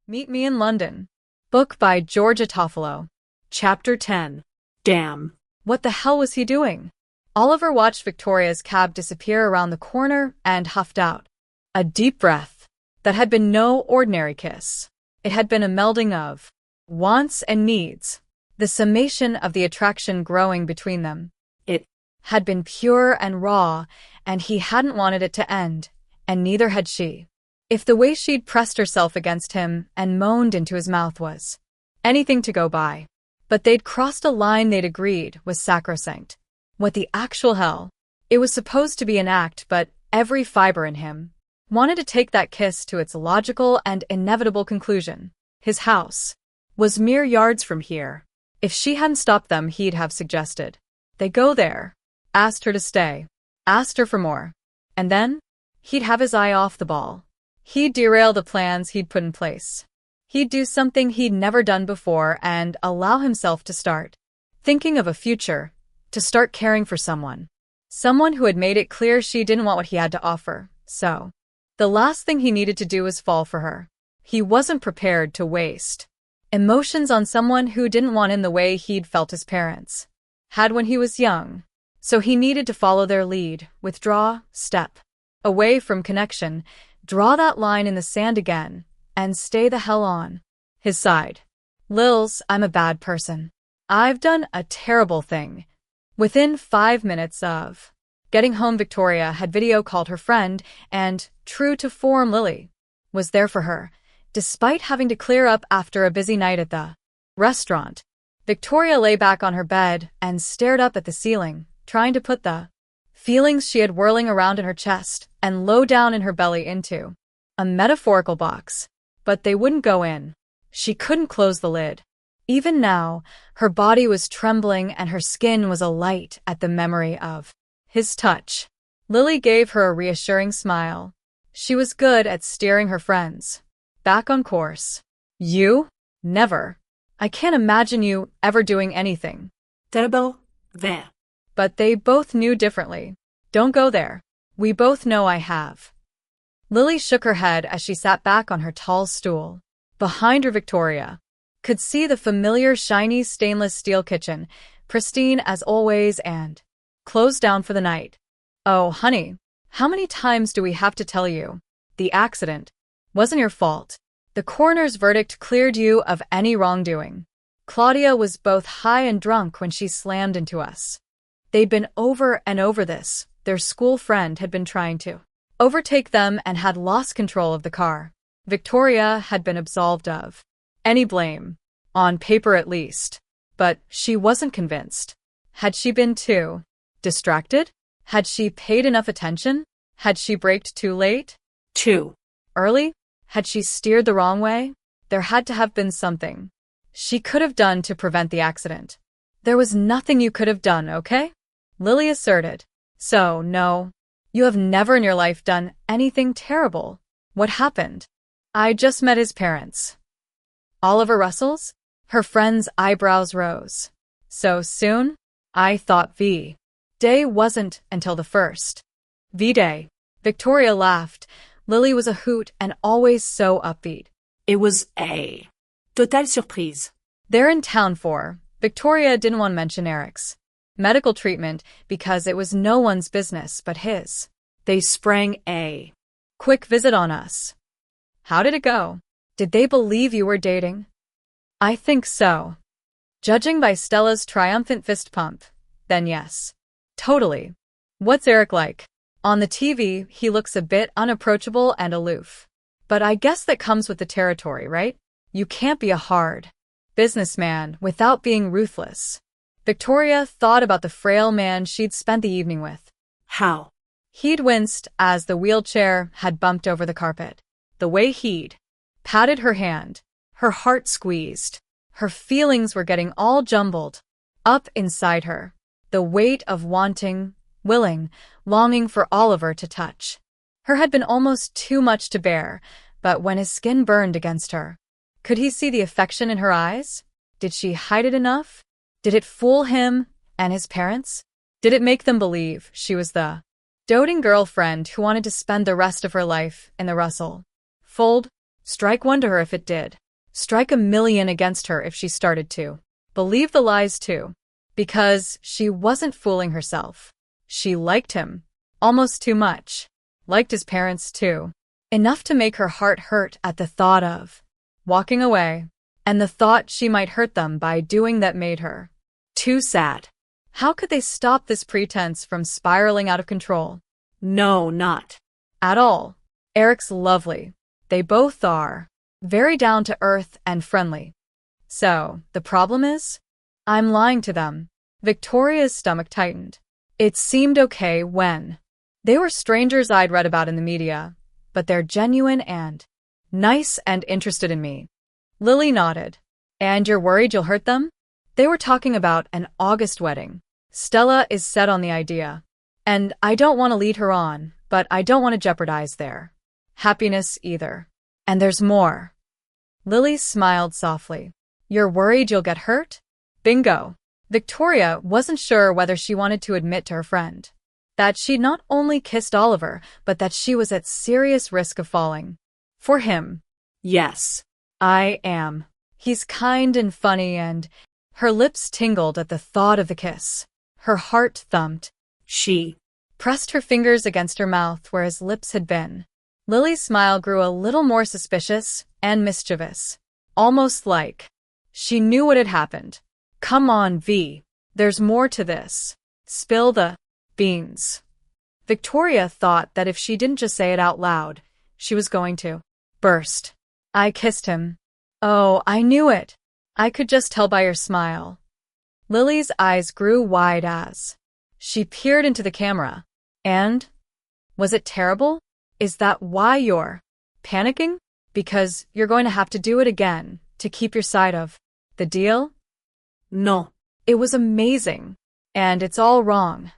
Meet Me in London. Book by Georgia Toffolo. Chapter 10. Damn. What the hell was he doing? Oliver watched Victoria's cab disappear around the corner and huffed out. A deep breath. That had been no ordinary kiss. It had been a melding of wants and needs, the summation of the attraction growing between them. It had been pure and raw, and he hadn't wanted it to end, and neither had she. If the way she'd pressed herself against him and moaned into his mouth was anything to go by. But they'd crossed a line they'd agreed was sacrosanct. What the actual hell? It was supposed to be an act, but every fiber in him wanted to take that kiss to its logical and inevitable conclusion. His house was mere yards from here. If she hadn't stopped them, he'd have suggested they go there, asked her to stay, asked her for more. And then he'd have his eye off the ball. He'd derail the plans he'd put in place. He'd do something he'd never done before and allow himself to start thinking of a future, to start caring for someone. Someone who had made it clear she didn't want what he had to offer. So the last thing he needed to do was fall for her. He wasn't prepared to waste emotions on someone who didn't want him the way he'd felt his parents had when he was young. So he needed to follow their lead, withdraw, step away from connection, draw that line in the sand again, and stay the hell on his side. Lils, I'm a bad person. I've done a terrible thing. Within 5 minutes of getting home, Victoria had video called her friend, and, true to form, Lily was there for her, despite having to clear up after a busy night at the restaurant. Victoria lay back on her bed and stared up at the ceiling, trying to put the feelings she had whirling around in her chest and low down in her belly into a metaphorical box. But they wouldn't go in. She couldn't close the lid. Even now, her body was trembling and her skin was alight at the memory of his touch. Lily gave her a reassuring smile. She was good at steering her friends back on course. You? Never. I can't imagine you ever doing anything Terrible. There. But they both knew differently. Don't go there. We both know I have. Lily shook her head as she sat back on her tall stool. Behind her, Victoria could see the familiar shiny stainless steel kitchen, pristine as always and closed down for the night. Oh, honey, how many times do we have to tell you? The accident wasn't your fault. The coroner's verdict cleared you of any wrongdoing. Claudia was both high and drunk when she slammed into us. They'd been over and over this. Their school friend had been trying to overtake them and had lost control of the car. Victoria had been absolved of any blame, on paper at least. But she wasn't convinced. Had she been too distracted? Had she paid enough attention? Had she braked too late? Too early? Had she steered the wrong way? There had to have been something she could have done to prevent the accident. There was nothing you could have done, okay? Lily asserted. So, no. You have never in your life done anything terrible. What happened? I just met his parents. Oliver Russell's? Her friend's eyebrows rose. So soon? I thought V-Day wasn't until the first. V-Day. Victoria laughed. Lily was a hoot and always so upbeat. It was a total surprise. They're in town for. Victoria didn't want to mention Eric's medical treatment because it was no one's business but his. They sprang a quick visit on us. How did it go? Did they believe you were dating? I think so. Judging by Stella's triumphant fist pump, then yes. Totally. What's Eric like? On the TV, he looks a bit unapproachable and aloof. But I guess that comes with the territory, right? You can't be a hard businessman without being ruthless. Victoria thought about the frail man she'd spent the evening with. How? He'd winced as the wheelchair had bumped over the carpet. The way he'd patted her hand, her heart squeezed. Her feelings were getting all jumbled up inside her. The weight of wanting, willing, longing for Oliver to touch her had been almost too much to bear, but when his skin burned against her, could he see the affection in her eyes? Did she hide it enough? Did it fool him and his parents? Did it make them believe she was the doting girlfriend who wanted to spend the rest of her life in the Russell fold? Strike one to her if it did. Strike a million against her if she started to. Believe the lies too. Because she wasn't fooling herself. She liked him. Almost too much. Liked his parents too. Enough to make her heart hurt at the thought of walking away, and the thought she might hurt them by doing that made her too sad. How could they stop this pretense from spiraling out of control? No, not At all. Eric's lovely. They both are. Very down to earth and friendly. So, the problem is? I'm lying to them. Victoria's stomach tightened. It seemed okay when they were strangers I'd read about in the media, but they're genuine and nice and interested in me. Lily nodded. And you're worried you'll hurt them? They were talking about an August wedding. Stella is set on the idea. And I don't want to lead her on, but I don't want to jeopardize their happiness either. And there's more. Lily smiled softly. You're worried you'll get hurt? Bingo. Victoria wasn't sure whether she wanted to admit to her friend that she'd not only kissed Oliver, but that she was at serious risk of falling. For him. Yes. I am. He's kind and funny and… Her lips tingled at the thought of the kiss. Her heart thumped. She pressed her fingers against her mouth where his lips had been. Lily's smile grew a little more suspicious and mischievous. Almost like she knew what had happened. Come on, V. There's more to this. Spill the beans. Victoria thought that if she didn't just say it out loud, she was going to burst. I kissed him. Oh, I knew it. I could just tell by your smile. Lily's eyes grew wide as she peered into the camera. And? Was it terrible? Is that why you're panicking? Because you're going to have to do it again to keep your side of the deal? No. It was amazing. And it's all wrong.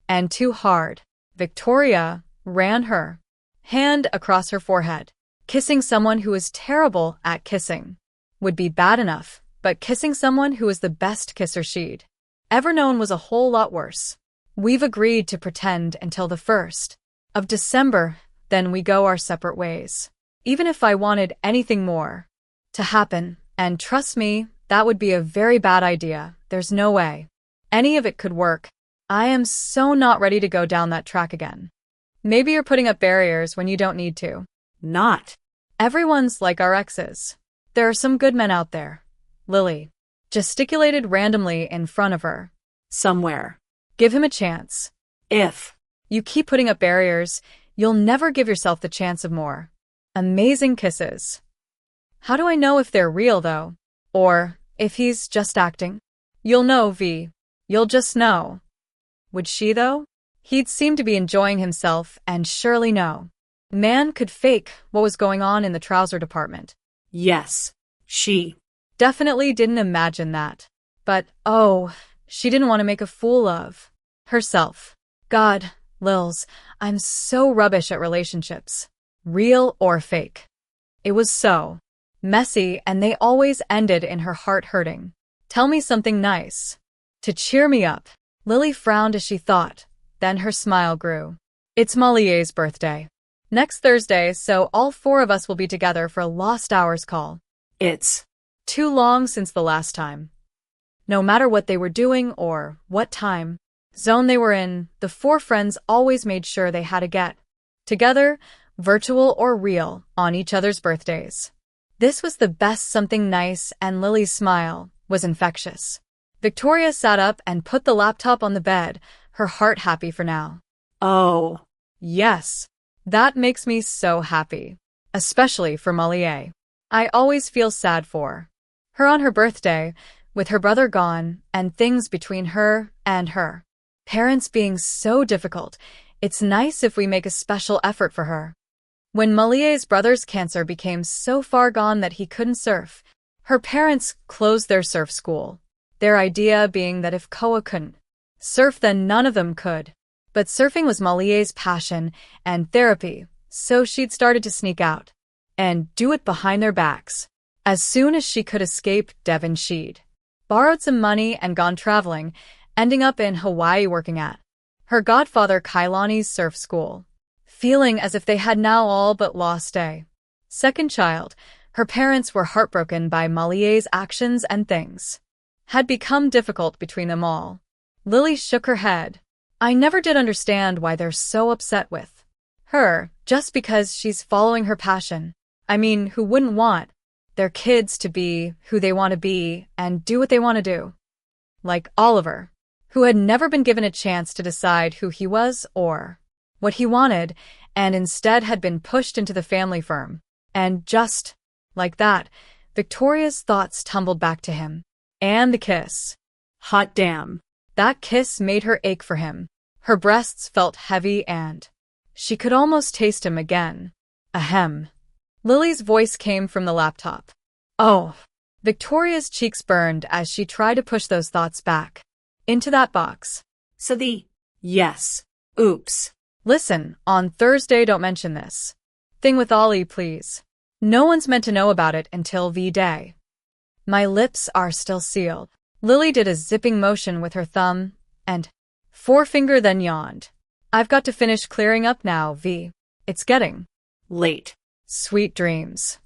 And too hard. Victoria ran her hand across her forehead. Kissing someone who is terrible at kissing would be bad enough, but kissing someone who is the best kisser she'd ever known was a whole lot worse. We've agreed to pretend until the 1st of December, then we go our separate ways. Even if I wanted anything more to happen, and trust me, that would be a very bad idea. There's no way any of it could work. I am so not ready to go down that track again. Maybe you're putting up barriers when you don't need to. Not. Everyone's like our exes. There are some good men out there. Lily gesticulated randomly in front of her. Somewhere. Give him a chance. If you keep putting up barriers, you'll never give yourself the chance of more amazing kisses. How do I know if they're real, though? Or if he's just acting? You'll know, V. You'll just know. Would she, though? He'd seem to be enjoying himself and surely know. Man could fake what was going on in the trouser department. Yes. She definitely didn't imagine that. But, oh, she didn't want to make a fool of herself. God, Lils, I'm so rubbish at relationships. Real or fake. It was so messy, and they always ended in her heart hurting. Tell me something nice to cheer me up. Lily frowned as she thought. Then her smile grew. It's Molly's birthday next Thursday, so all 4 of us will be together for a lost hours call. It's too long since the last time. No matter what they were doing or what time zone they were in, the 4 friends always made sure they had to get together, virtual or real, on each other's birthdays. This was the best something nice, and Lily's smile was infectious. Victoria sat up and put the laptop on the bed, her heart happy for now. Oh. Yes. That makes me so happy. Especially for Molly. I always feel sad for her on her birthday, with her brother gone, and things between her and her parents being so difficult. It's nice if we make a special effort for her. When Molly's brother's cancer became so far gone that he couldn't surf, her parents closed their surf school. Their idea being that if Koa couldn't surf, then none of them could. But surfing was Molly's passion and therapy, so she'd started to sneak out and do it behind their backs. As soon as she could escape Devon, she'd borrowed some money and gone traveling, ending up in Hawaii working at her godfather Kailani's surf school, feeling as if they had now all but lost a Second child, her parents were heartbroken by Molly's actions and things had become difficult between them all. Lily shook her head. I never did understand why they're so upset with her, just because she's following her passion. I mean, who wouldn't want their kids to be who they want to be and do what they want to do? Like Oliver, who had never been given a chance to decide who he was or what he wanted, and instead had been pushed into the family firm. And just like that, Victoria's thoughts tumbled back to him. And the kiss. Hot damn. That kiss made her ache for him. Her breasts felt heavy and she could almost taste him again. Ahem. Lily's voice came from the laptop. Oh. Victoria's cheeks burned as she tried to push those thoughts back into that box. So yes. Oops. Listen, on Thursday don't mention this thing with Ollie, please. No one's meant to know about it until V-Day. My lips are still sealed. Lily did a zipping motion with her thumb and forefinger, then yawned. I've got to finish clearing up now, V. It's getting late. Sweet dreams.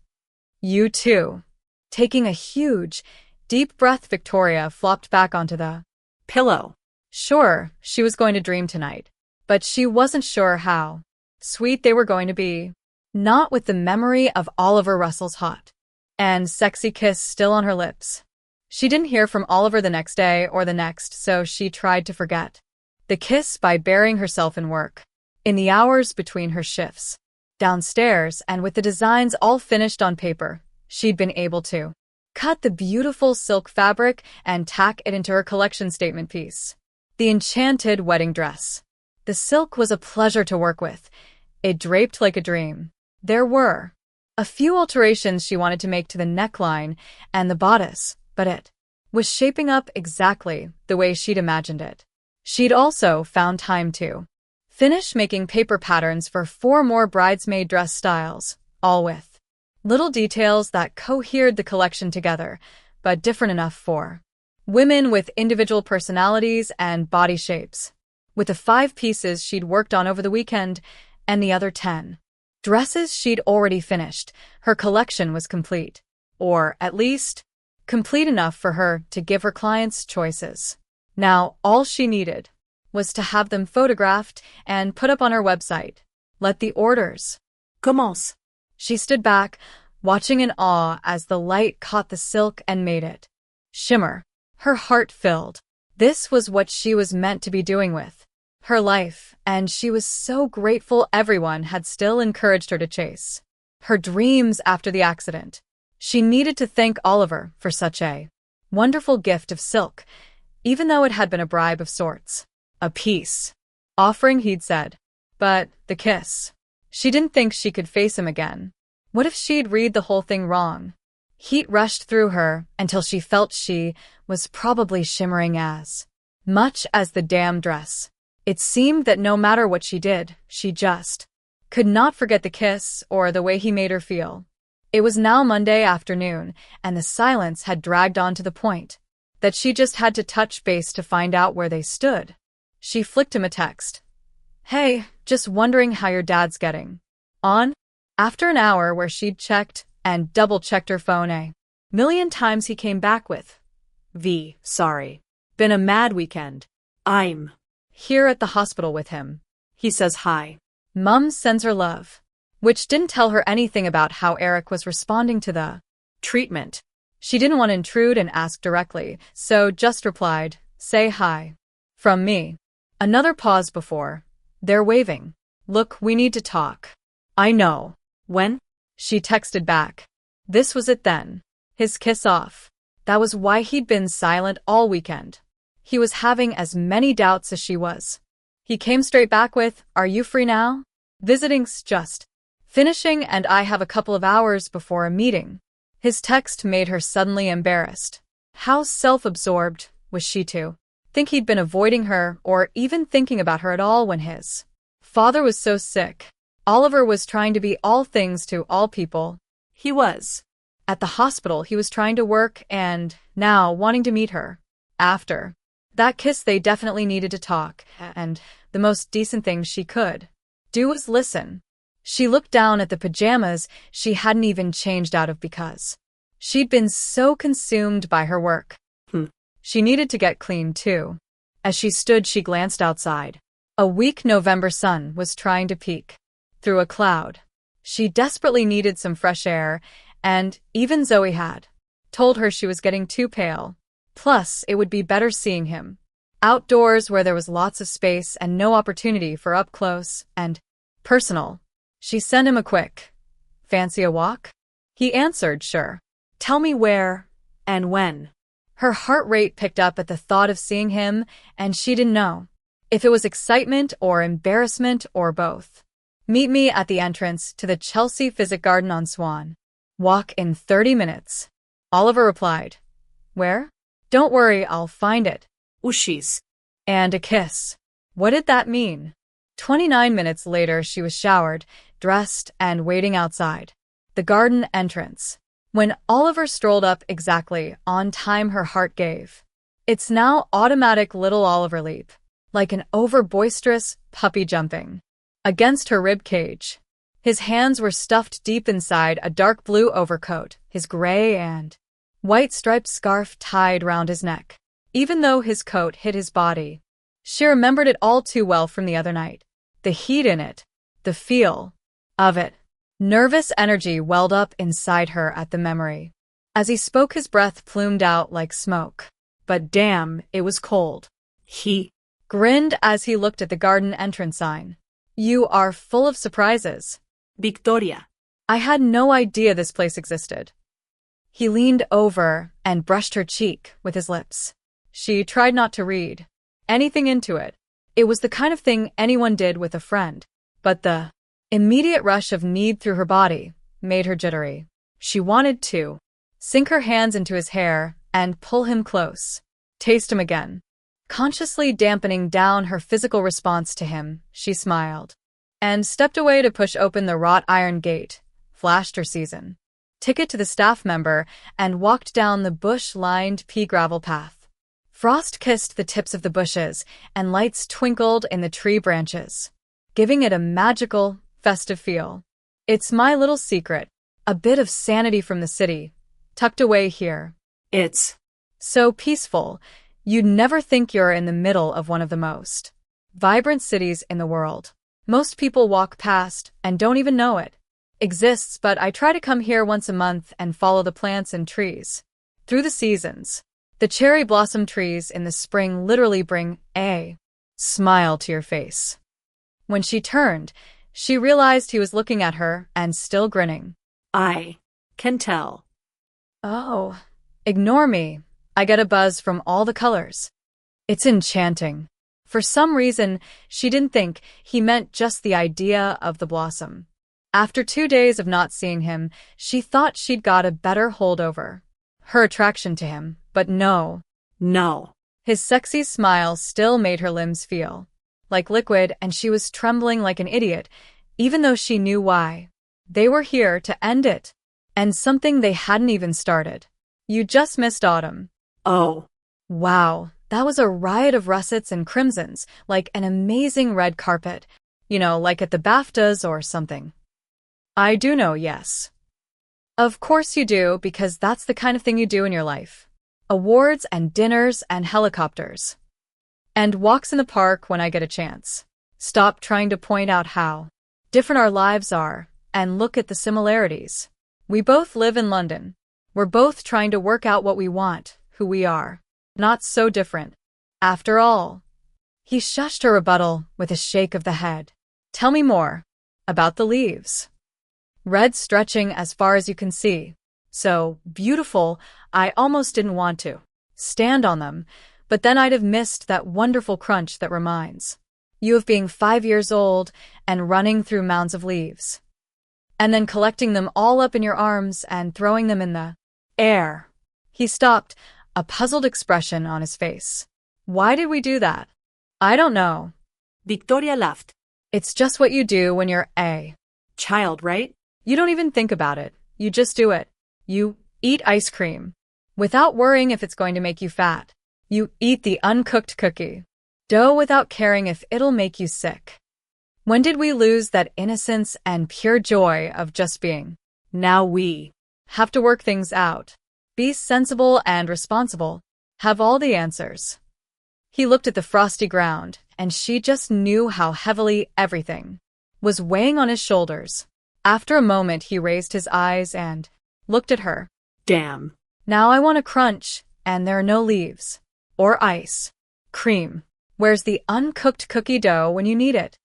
You too. Taking a huge, deep breath, Victoria flopped back onto the pillow. Sure, she was going to dream tonight, but she wasn't sure how sweet they were going to be. Not with the memory of Oliver Russell's hot and sexy kiss still on her lips. She didn't hear from Oliver the next day or the next, so she tried to forget the kiss by burying herself in work. In the hours between her shifts downstairs, and with the designs all finished on paper, she'd been able to cut the beautiful silk fabric and tack it into her collection statement piece. The enchanted wedding dress. The silk was a pleasure to work with. It draped like a dream. There were a few alterations she wanted to make to the neckline and the bodice, but it was shaping up exactly the way she'd imagined it. She'd also found time to finish making paper patterns for 4 more bridesmaid dress styles, all with little details that cohered the collection together, but different enough for women with individual personalities and body shapes. With the 5 pieces she'd worked on over the weekend and the other 10 dresses she'd already finished, her collection was complete. Or, at least, complete enough for her to give her clients choices. Now, all she needed was to have them photographed and put up on her website. Let the orders commence. She stood back, watching in awe as the light caught the silk and made it shimmer. Her heart filled. This was what she was meant to be doing with her life, and she was so grateful everyone had still encouraged her to chase her dreams after the accident. She needed to thank Oliver for such a wonderful gift of silk, even though it had been a bribe of sorts. A peace offering, he'd said. But the kiss. She didn't think she could face him again. What if she'd read the whole thing wrong? Heat rushed through her until she felt she was probably shimmering as much as the damn dress. It seemed that no matter what she did, she just could not forget the kiss or the way he made her feel. It was now Monday afternoon, and the silence had dragged on to the point that she just had to touch base to find out where they stood. She flicked him a text. Hey, just wondering how your dad's getting on? After an hour where she'd checked and double-checked her phone a million times, he came back with, V, sorry. Been a mad weekend. I'm here at the hospital with him. He says hi. Mum sends her love. Which didn't tell her anything about how Eric was responding to the treatment. She didn't want to intrude and ask directly, so just replied, say hi. From me. Another pause before they're waving. Look, we need to talk. I know. When? She texted back. This was it then. His kiss off. That was why he'd been silent all weekend. He was having as many doubts as she was. He came straight back with, are you free now? Visiting's just finishing and I have a couple of hours before a meeting. His text made her suddenly embarrassed. How self-absorbed was she to think he'd been avoiding her or even thinking about her at all when his father was so sick. Oliver was trying to be all things to all people. He was. At the hospital he was trying to work and now wanting to meet her. After that kiss they definitely needed to talk, and the most decent thing she could do was listen. She looked down at the pajamas she hadn't even changed out of because she'd been so consumed by her work. She needed to get clean too. As she stood, she glanced outside. A weak November sun was trying to peek through a cloud. She desperately needed some fresh air, and even Zoe had told her she was getting too pale. Plus, it would be better seeing him outdoors where there was lots of space and no opportunity for up close and personal. She sent him a quick, "Fancy a walk?" He answered, "Sure. Tell me where And when? Her heart rate picked up at the thought of seeing him, and she didn't know if it was excitement or embarrassment or both. "Meet me at the entrance to the Chelsea Physic Garden on Swan. Walk in 30 minutes. Oliver replied. "Where?" "Don't worry, I'll find it." Ushis. And a kiss. What did that mean? 29 minutes later, she was showered, dressed, and waiting outside the garden entrance. When Oliver strolled up exactly on time, her heart gave its now automatic little Oliver leap, like an over-boisterous puppy jumping against her rib cage. His hands were stuffed deep inside a dark blue overcoat, his gray and white striped scarf tied round his neck. Even though his coat hid his body, she remembered it all too well from the other night. The heat in it, the feel of it. Nervous energy welled up inside her at the memory. As he spoke, his breath plumed out like smoke. But damn, it was cold. He grinned as he looked at the garden entrance sign. "You are full of surprises." Victoria. "I had no idea this place existed." He leaned over and brushed her cheek with his lips. She tried not to read anything into it. It was the kind of thing anyone did with a friend, but the immediate rush of need through her body made her jittery. She wanted to sink her hands into his hair and pull him close, taste him again. Consciously dampening down her physical response to him, she smiled and stepped away to push open the wrought iron gate, flashed her season ticket to the staff member, and walked down the bush-lined pea-gravel path. Frost kissed the tips of the bushes, and lights twinkled in the tree branches, giving it a magical, festive feel. It's my little secret, a bit of sanity from the city, tucked away here. It's so peaceful, you'd never think you're in the middle of one of the most vibrant cities in the world. Most people walk past and don't even know it exists, but I try to come here once a month and follow the plants and trees through the seasons. The cherry blossom trees in the spring literally bring a smile to your face. When she turned, she realized he was looking at her and still grinning. I can tell. "Oh, ignore me. I get a buzz from all the colors." It's enchanting. For some reason, she didn't think he meant just the idea of the blossom. After 2 days of not seeing him, she thought she'd got a better hold over her attraction to him, but no. His sexy smile still made her limbs feel like liquid, and she was trembling like an idiot, even though she knew why. They were here to end it, and something they hadn't even started. "You just missed autumn." Oh. Wow, that was a riot of russets and crimsons, like an amazing red carpet. Like at the BAFTAs or something. "I do know, yes." "Of course you do, because that's the kind of thing you do in your life. Awards and dinners and helicopters. And walks in the park when I get a chance. Stop trying to point out how different our lives are, and look at the similarities. We both live in London. We're both trying to work out what we want, who we are. Not so different, after all." He shushed her rebuttal with a shake of the head. "Tell me more about the leaves. Red stretching as far as you can see. So beautiful, I almost didn't want to stand on them, but then I'd have missed that wonderful crunch that reminds you of being 5 years old and running through mounds of leaves. And then collecting them all up in your arms and throwing them in the air." He stopped, a puzzled expression on his face. "Why did we do that?" "I don't know." Victoria laughed. "It's just what you do when you're a child, right? You don't even think about it. You just do it. You eat ice cream without worrying if it's going to make you fat. You eat the uncooked cookie dough without caring if it'll make you sick. When did we lose that innocence and pure joy of just being? Now we Have to work things out. Be sensible and responsible. Have all the answers. He looked at the frosty ground, and she just knew how heavily everything was weighing on his shoulders. After a moment, he raised his eyes and looked at her. Damn. Now I want a crunch, and there are no leaves. Or ice. Cream. Where's the uncooked cookie dough when you need it?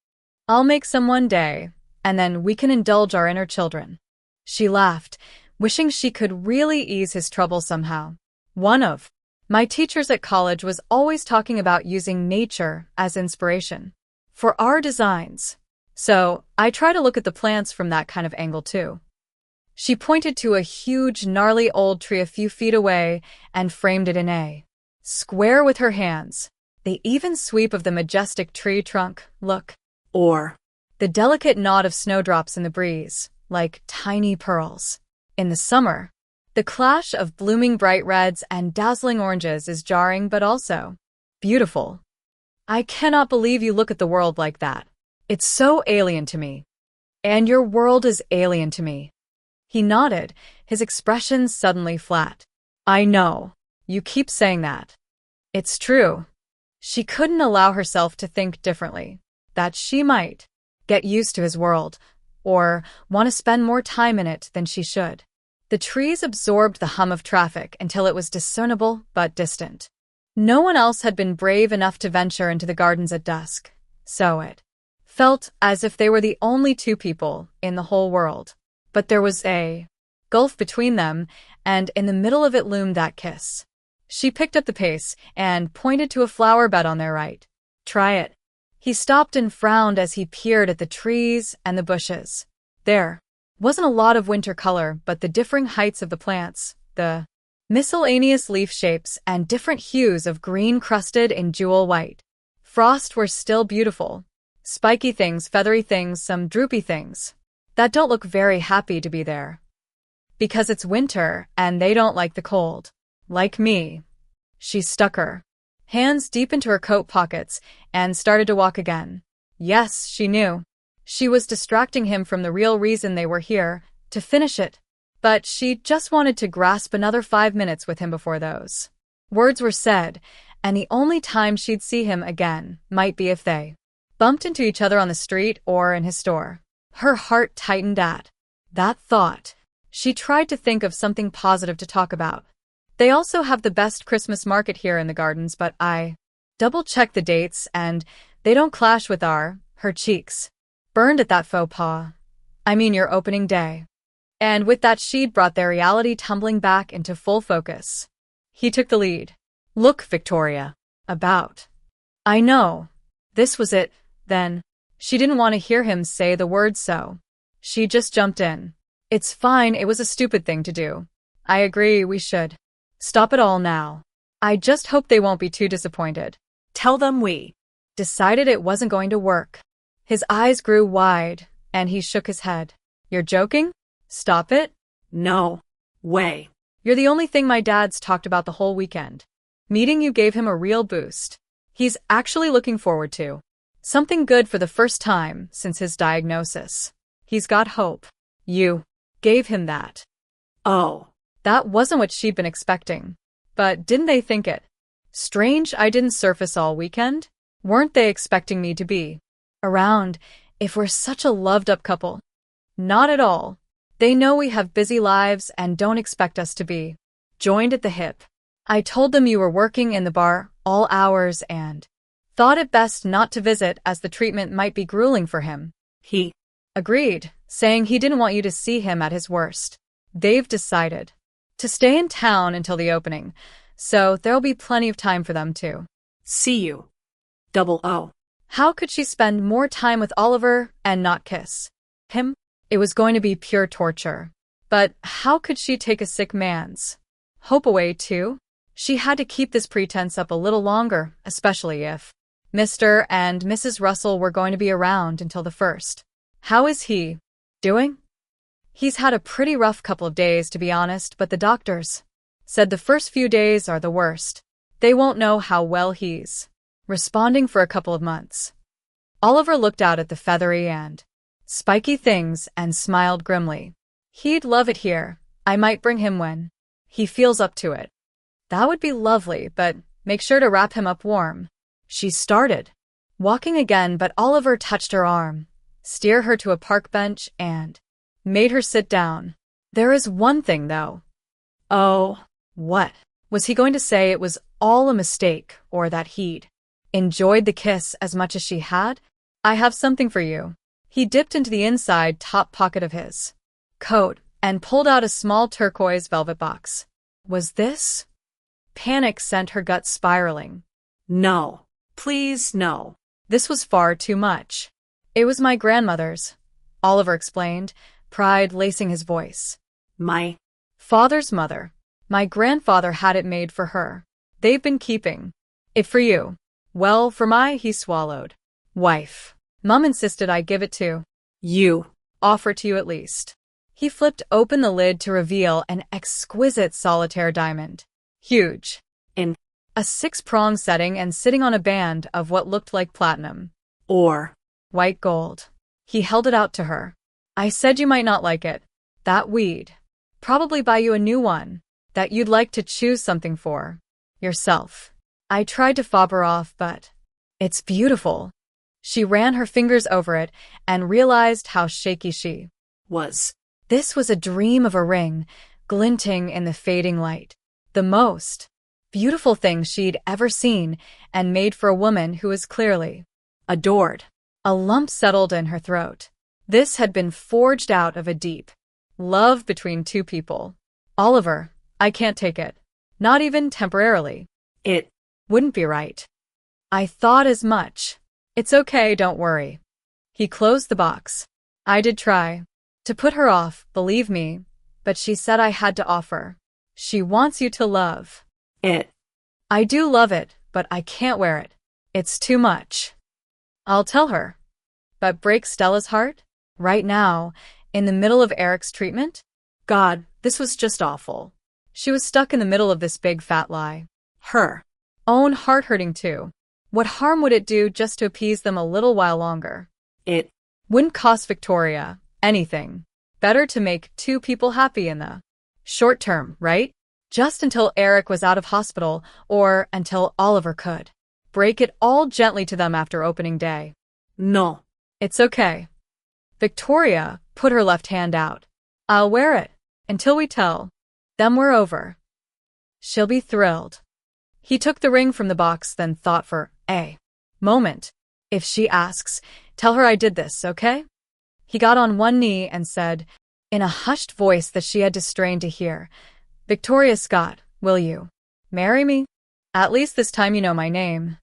I'll make some one day, and then we can indulge our inner children. She laughed, wishing she could really ease his trouble somehow. One of my teachers at college was always talking about using nature as inspiration for our designs. So I try to look at the plants from that kind of angle too. She pointed to a huge, gnarly old tree a few feet away and framed it in a square with her hands. The even sweep of the majestic tree trunk, look. Or The delicate nod of snowdrops in the breeze, like tiny pearls. In the summer, the clash of blooming bright reds and dazzling oranges is jarring but also beautiful. I cannot believe you look at the world like that. It's so alien to me. And your world is alien to me. He nodded, his expression suddenly flat. I know. You keep saying that. It's true. She couldn't allow herself to think differently. That she might get used to his world, or want to spend more time in it than she should. The trees absorbed the hum of traffic until it was discernible but distant. No one else had been brave enough to venture into the gardens at dusk, so it felt as if they were the only two people in the whole world. But there was a gulf between them, and in the middle of it loomed that kiss. She picked up the pace and pointed to a flower bed on their right. Try it. He stopped and frowned as he peered at the trees and the bushes. There wasn't a lot of winter color, but the differing heights of the plants, the miscellaneous leaf shapes, and different hues of green crusted in jewel white frost were still beautiful. Spiky things, feathery things, some droopy things that don't look very happy to be there. Because it's winter and they don't like the cold. Like me. She stuck her hands deep into her coat pockets and started to walk again. Yes, she knew. She was distracting him from the real reason they were here, to finish it. But she just wanted to grasp another 5 minutes with him before those words were said, and the only time she'd see him again might be if they bumped into each other on the street or in his store. Her heart tightened at that thought. She tried to think of something positive to talk about. They also have the best Christmas market here in the gardens, but I double-checked the dates and they don't clash with her cheeks burned at that faux pas. I mean your opening day. And with that she'd brought their reality tumbling back into full focus. He took the lead. Look, Victoria. About. I know. This was it, then. She didn't want to hear him say the words so. She just jumped in. It's fine, it was a stupid thing to do. I agree, we should stop it all now. I just hope they won't be too disappointed. tell them we Decided it wasn't going to work. His eyes grew wide, and he shook his head. You're joking? Stop it? No way. You're the only thing my dad's talked about the whole weekend. Meeting you gave him a real boost. He's actually looking forward to something good for the first time since his diagnosis. He's got hope. You gave him that. Oh. That wasn't what she'd been expecting. But didn't they think it strange I didn't surface all weekend? Weren't they expecting me to be around if we're such a loved-up couple? Not at all. They know we have busy lives and don't expect us to be joined at the hip. I told them you were working in the bar all hours and thought it best not to visit as the treatment might be grueling for him. He agreed, saying he didn't want you to see him at his worst. They've decided to stay in town until the opening, so there'll be plenty of time for them to see you. Double O. How could she spend more time with Oliver and not kiss him? It was going to be pure torture. But how could she take a sick man's hope away too? She had to keep this pretense up a little longer, especially if Mr. and Mrs. Russell were going to be around until the first. How is he doing? He's had a pretty rough couple of days, to be honest, but the doctors said the first few days are the worst. They won't know how well he's responding for a couple of months. Oliver looked out at the feathery and spiky things and smiled grimly. He'd love it here. I might bring him when he feels up to it. That would be lovely, but make sure to wrap him up warm. She started walking again, but Oliver touched her arm, steered her to a park bench, and made her sit down. There is one thing, though. Oh, what? Was he going to say it was all a mistake, or that he'd enjoyed the kiss as much as she had? I have something for you. He dipped into the inside top pocket of his coat and pulled out a small turquoise velvet box. Was this? Panic sent her gut spiraling. No. Please, no. This was far too much. It was my grandmother's, Oliver explained, pride lacing his voice. My father's mother. My grandfather had it made for her. They've been keeping it for you. Well, for my, he swallowed, wife. Mum insisted I give it to you. Offer to you at least. He flipped open the lid to reveal an exquisite solitaire diamond. Huge. In a 6-prong setting and sitting on a band of what looked like platinum. Or white gold. He held it out to her. I said you might not like it. That we'd probably buy you a new one. That you'd like to choose something for yourself. I tried to fob her off, but it's beautiful. She ran her fingers over it and realized how shaky she was. This was a dream of a ring, glinting in the fading light. The most beautiful thing she'd ever seen, and made for a woman who was clearly adored. A lump settled in her throat. This had been forged out of a deep love between two people. Oliver, I can't take it. Not even temporarily. It wouldn't be right. I thought as much. It's okay, don't worry. He closed the box. I did try to put her off, believe me, but she said I had to offer. She wants you to love it. I do love it, but I can't wear it. It's too much. I'll tell her. But break Stella's heart? Right now, in the middle of Eric's treatment? God, this was just awful. She was stuck in the middle of this big fat lie. Her own heart hurting too. What harm would it do just to appease them a little while longer? It wouldn't cost Victoria anything. Better to make two people happy in the short term, right? Just until Eric was out of hospital, or until Oliver could break it all gently to them after opening day. No. It's okay. Victoria put her left hand out. I'll wear it until we tell them we're over. She'll be thrilled. He took the ring from the box, then thought for a moment. If she asks, tell her I did this, okay? He got on one knee and said, in a hushed voice that she had to strain to hear, Victoria Scott, will you marry me? At least this time you know my name.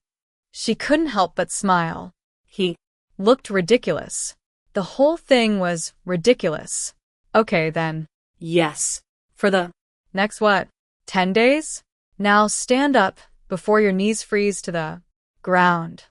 She couldn't help but smile. He looked ridiculous. The whole thing was ridiculous. Okay, then. Yes. For the next what? 10 days? Now stand up before your knees freeze to the ground.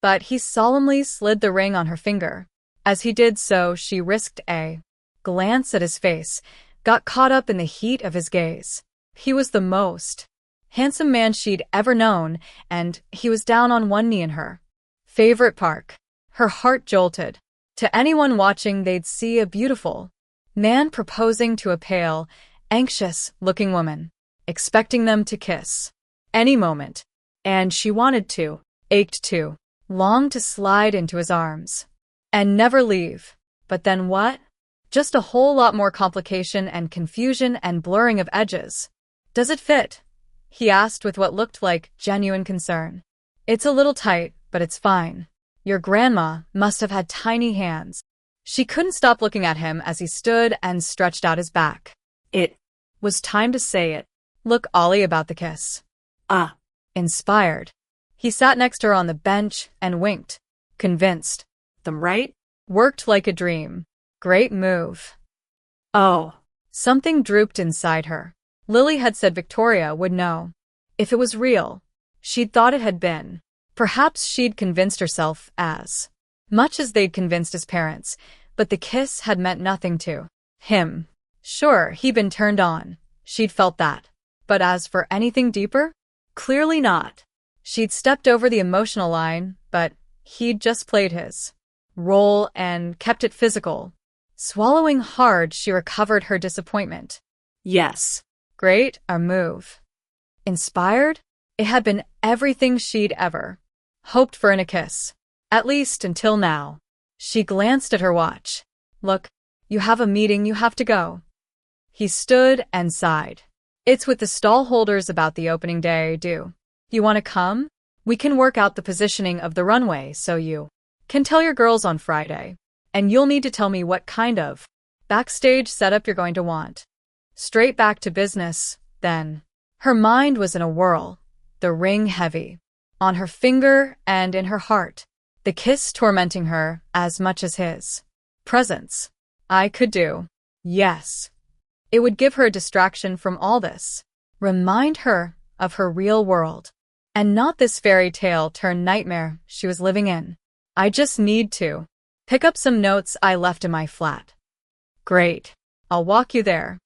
But he solemnly slid the ring on her finger. As he did so, she risked a glance at his face, got caught up in the heat of his gaze. He was the most handsome man she'd ever known, and he was down on one knee in her favorite park. Her heart jolted. To anyone watching, they'd see a beautiful man proposing to a pale, anxious-looking woman, expecting them to kiss any moment. And she wanted to, ached to, longed to slide into his arms and never leave. But then what? Just a whole lot more complication and confusion and blurring of edges. Does it fit? He asked with what looked like genuine concern. It's a little tight, but it's fine. Your grandma must have had tiny hands. She couldn't stop looking at him as he stood and stretched out his back. It was time to say it. Look, Ollie, about the kiss. Inspired. He sat next to her on the bench and winked. Convinced. Them right? Worked like a dream. Great move. Oh. Something drooped inside her. Lily had said Victoria would know. If it was real. She'd thought it had been. Perhaps she'd convinced herself as much as they'd convinced his parents, but the kiss had meant nothing to him. Sure, he'd been turned on. She'd felt that. But as for anything deeper? Clearly not. She'd stepped over the emotional line, but He'd just played his role and kept it physical. Swallowing hard, she recovered her disappointment. Yes. Great, a move. Inspired? It had been everything she'd ever hoped for in a kiss. At least until now. She glanced at her watch. Look, you have a meeting, you have to go. He stood and sighed. It's with the stall holders about the opening day, do you want to come? We can work out the positioning of the runway so you can tell your girls on Friday. And you'll need to tell me what kind of backstage setup you're going to want. Straight back to business, then. Her mind was in a whirl, the ring heavy on her finger and in her heart, the kiss tormenting her as much as his presence. I could do. Yes. It would give her a distraction from all this. Remind her of her real world. And not this fairy tale turned nightmare she was living in. I just need to pick up some notes I left in my flat. Great. I'll walk you there.